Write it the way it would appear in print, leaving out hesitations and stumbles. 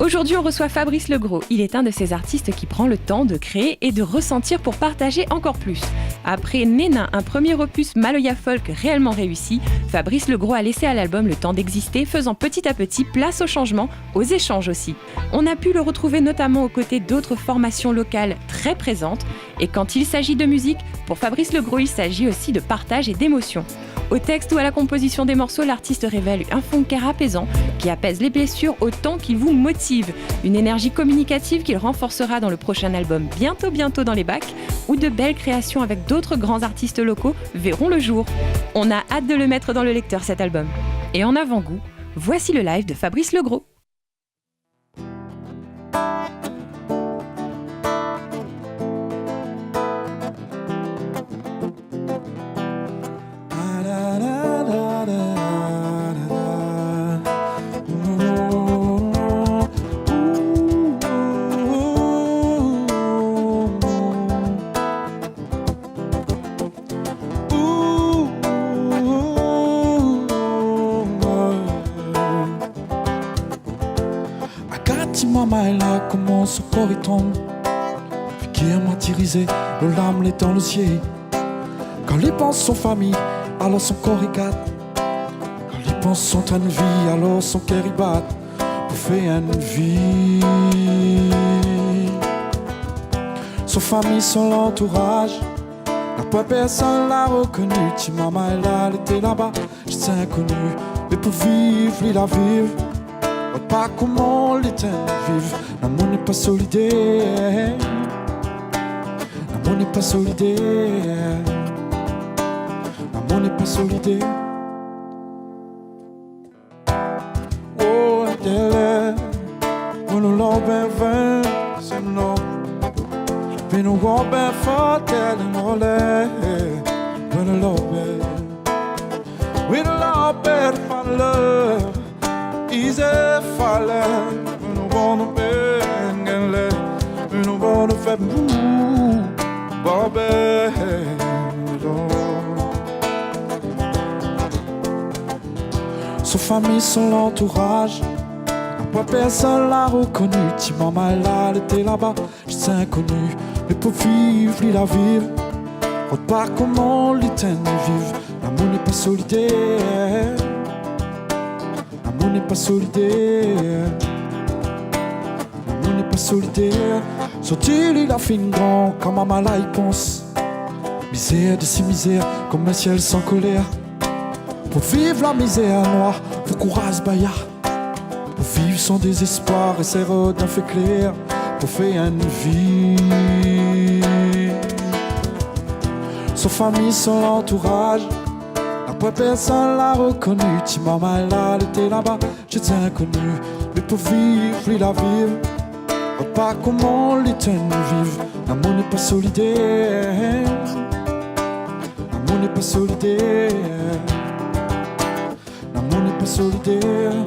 Aujourd'hui, on reçoit Fabrice Legros. Il est un de ces artistes qui prend le temps de créer et de ressentir pour partager encore plus. Après Nénin, un premier opus Maloya Folk réellement réussi, Fabrice Legros a laissé à l'album le temps d'exister, faisant petit à petit place au changement, aux échanges aussi. On a pu le retrouver notamment aux côtés d'autres formations locales très présentes. Et quand il s'agit de musique, pour Fabrice Legros, il s'agit aussi de partage et d'émotion. Au texte ou à la composition des morceaux, l'artiste révèle un fond de cœur apaisant qui apaise les blessures autant qu'il vous motive. Une énergie communicative qu'il renforcera dans le prochain album bientôt dans les bacs, où de belles créations avec d'autres grands artistes locaux verront le jour. On a hâte de le mettre dans le lecteur cet album. Et en avant-goût, voici le live de Fabrice Legros. Maman est là, comment son corps il tombe. Qui est martyrisé, le lame l'est dans le ciel. Quand il pense son famille, alors son corps il gâte. Quand il pense son train de vie, alors son cœur il bat. Pour faire une vie. Son famille, son entourage. La pas personne l'a reconnu. Si maman est là, elle était là-bas, j'étais inconnu. Mais pour vivre, il a vivre. Pas comment l'éteindre vive. L'amour n'est pas solidaire. L'amour n'est pas solidaire. L'amour n'est pas solidaire. Oh, elle on nous l'a bien fait, c'est nous. Puis nous l'a bien fait, elle nous l'a. On nous l'a bien. We l'a bien fait. Easy fallen, we don't wanna bang and let, we don't wanna fat move, Bobby. Son famille, son entourage, pas personne l'a reconnu. Si maman est là, elle était là-bas, j'étais inconnu. Mais pour vivre, il a vivre, on pas comment l'éteindre vive. L'amour n'est pas solidaire. L'amour n'est pas solidaire. L'amour n'est pas solidaire. Sortir, il a fait une grande, quand maman là il pense. Misère de ses misères, comme un ciel sans colère. Pour vivre la misère noire, faut courage baillard. Pour vivre sans désespoir et ses rods d'un fait clair. Pour faire une vie. Son famille, son entourage. Pas personne l'a reconnu. Si maman est là, elle était là-bas, j'étais inconnu. Mais pour vivre, il a vivre. Pas comment l'éteindre vive. L'amour n'est pas solidaire. L'amour n'est pas solidaire. L'amour n'est pas solidaire.